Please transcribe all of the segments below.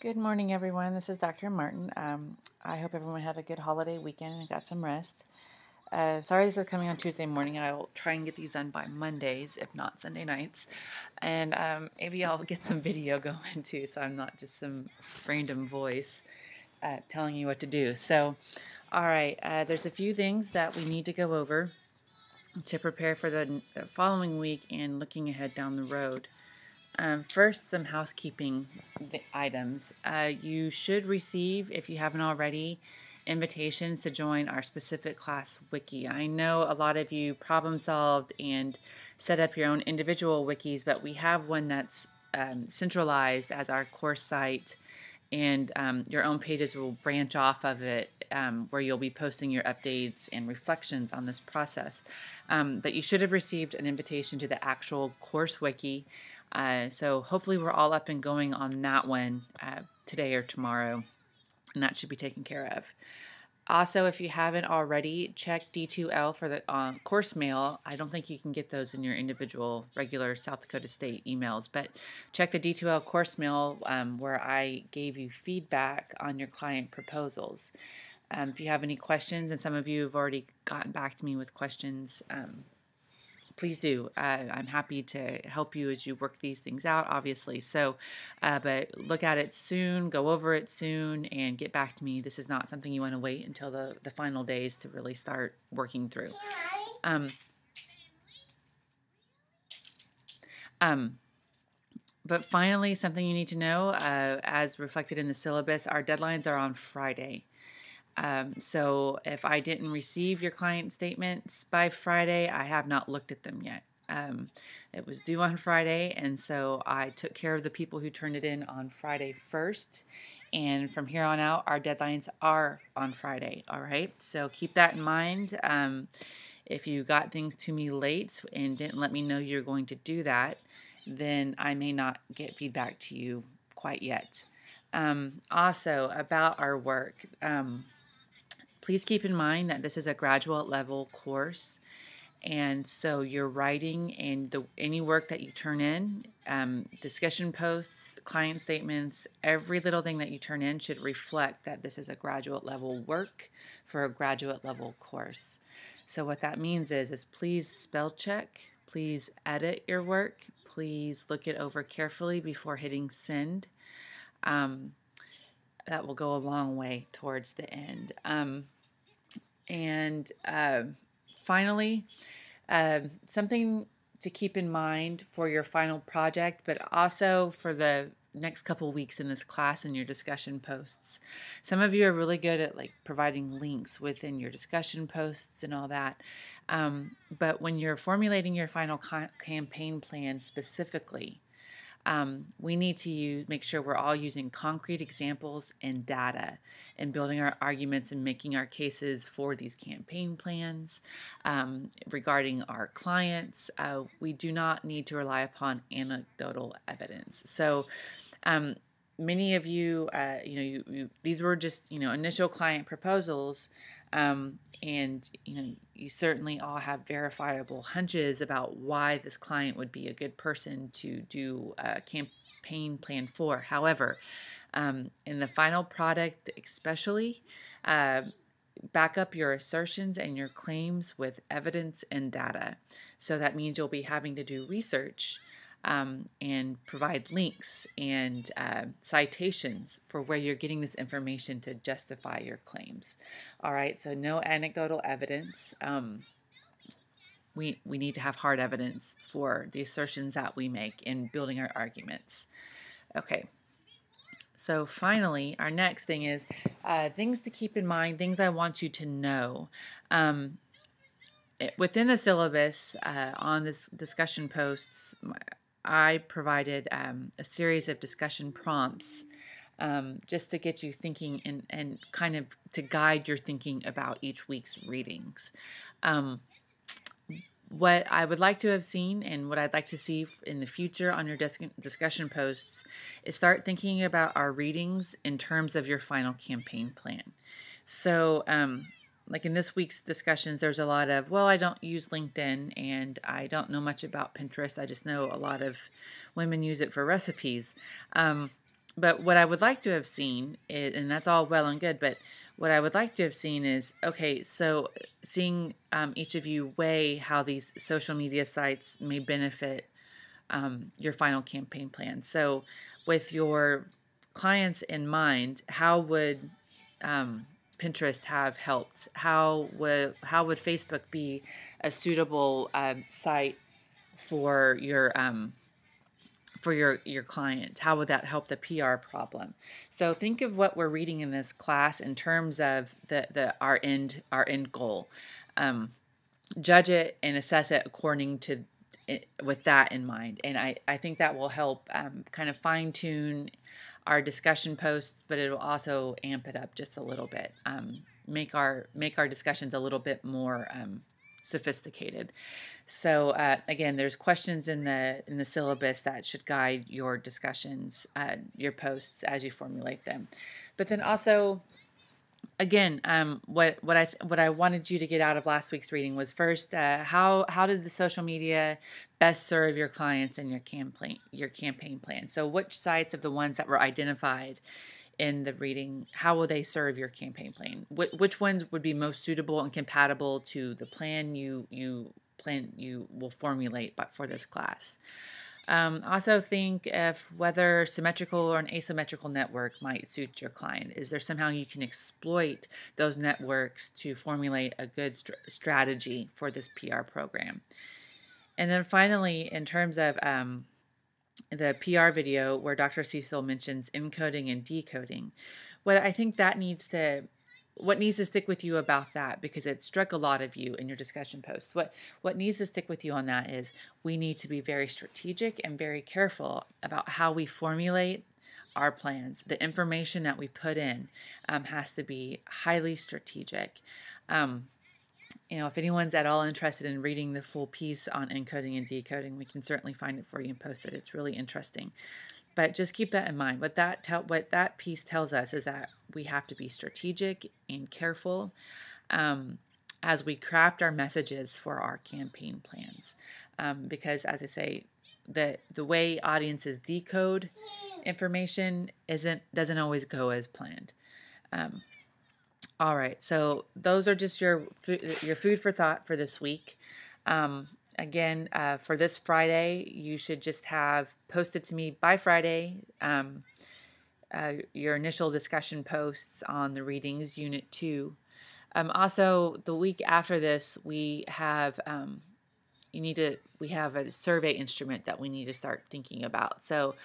Good morning, everyone. This is Dr. Martin. I hope everyone had a good holiday weekend and got some rest. Sorry this is coming on Tuesday morning. I'll try and get these done by Mondays, if not Sunday nights. And maybe I'll get some video going too, so I'm not just some random voice telling you what to do. So, all right, there's a few things that we need to go over to prepare for the following week and looking ahead down the road. First, some housekeeping items. You should receive, if you haven't already, invitations to join our specific class wiki. I know a lot of you problem solved and set up your own individual wikis, but we have one that's centralized as our course site, and your own pages will branch off of it, where you'll be posting your updates and reflections on this process. But you should have received an invitation to the actual course wiki. So hopefully we're all up and going on that one today or tomorrow, and that should be taken care of. Also, if you haven't already, check D2L for the course mail. I don't think you can get those in your individual regular South Dakota State emails, but check the D2L course mail where I gave you feedback on your client proposals. If you have any questions, and some of you have already gotten back to me with questions, please do. I'm happy to help you as you work these things out, obviously. So, but look at it soon, go over it soon, and get back to me. This is not something you want to wait until the final days to really start working through. But finally, something you need to know, as reflected in the syllabus, our deadlines are on Friday. So if I didn't receive your client statements by Friday, I have not looked at them yet. It was due on Friday, and so I took care of the people who turned it in on Friday first. And from here on out, our deadlines are on Friday. All right, so keep that in mind. If you got things to me late and didn't let me know you're going to do that, then I may not get feedback to you quite yet. Also, about our work. Please keep in mind that this is a graduate level course, and so your writing and any work that you turn in, discussion posts, client statements, every little thing that you turn in should reflect that this is a graduate level work for a graduate level course. So what that means is please spell check, please edit your work, please look it over carefully before hitting send. That will go a long way towards the end. Finally, something to keep in mind for your final project, but also for the next couple weeks in this class and your discussion posts. Some of you are really good at providing links within your discussion posts and all that. But when you're formulating your final campaign plan specifically, we need to make sure we're all using concrete examples and data and building our arguments and making our cases for these campaign plans. Regarding our clients, we do not need to rely upon anecdotal evidence. So many of you, these were just, initial client proposals, and you certainly all have verifiable hunches about why this client would be a good person to do a campaign plan for. However, in the final product especially, back up your assertions and your claims with evidence and data. So that means you'll be having to do research and provide links and citations for where you're getting this information to justify your claims. All right, so no anecdotal evidence. We need to have hard evidence for the assertions that we make in building our arguments. Okay. So finally, our next thing is things to keep in mind, things I want you to know. Within the syllabus, on this discussion posts, I provided a series of discussion prompts just to get you thinking and kind of to guide your thinking about each week's readings. What I would like to have seen and what I'd like to see in the future on your discussion posts is start thinking about our readings in terms of your final campaign plan. So like in this week's discussions, there's a lot of, well, I don't use LinkedIn and I don't know much about Pinterest. I just know a lot of women use it for recipes. But what I would like to have seen is, and that's all well and good, but what I would like to have seen is, okay, so seeing each of you weigh how these social media sites may benefit your final campaign plan. So with your clients in mind, how would Pinterest have helped? How would Facebook be a suitable site for your client? How would that help the PR problem? So think of what we're reading in this class in terms of the our end goal. Judge it and assess it according to it, with that in mind. And I think that will help kind of fine tune our discussion posts, but it'll also amp it up just a little bit, make our discussions a little bit more sophisticated. So again, there's questions in the syllabus that should guide your discussions, your posts as you formulate them. But then also, again, what I wanted you to get out of last week's reading was first, how did the social media best serve your clients and your campaign plan? So which sites of the ones that were identified in the reading, how will they serve your campaign plan? Which ones would be most suitable and compatible to the plan you will formulate for this class? Also think if whether symmetrical or an asymmetrical network might suit your client. Is there somehow you can exploit those networks to formulate a good strategy for this PR program? And then finally, in terms of the PR video where Dr. Cecil mentions encoding and decoding, what needs to stick with you about that, because it struck a lot of you in your discussion posts. What needs to stick with you on that is we need to be very strategic and very careful about how we formulate our plans. The information that we put in has to be highly strategic. If anyone's at all interested in reading the full piece on encoding and decoding, we can certainly find it for you and post it. It's really interesting. But just keep that in mind. What that piece tells us is that we have to be strategic and careful as we craft our messages for our campaign plans. Because, as I say, the way audiences decode information doesn't always go as planned. All right, so those are just your food for thought for this week. Again, for this Friday, you should just have posted to me by Friday your initial discussion posts on the readings, Unit 2. Also, the week after this, we have we have a survey instrument that we need to start thinking about. So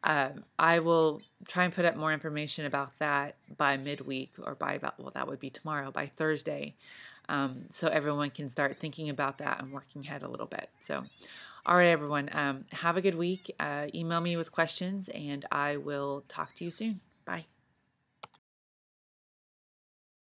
I will try and put up more information about that by midweek, or that would be tomorrow, by Thursday. So everyone can start thinking about that and working ahead a little bit. So, all right, everyone, have a good week. Email me with questions, and I will talk to you soon. Bye.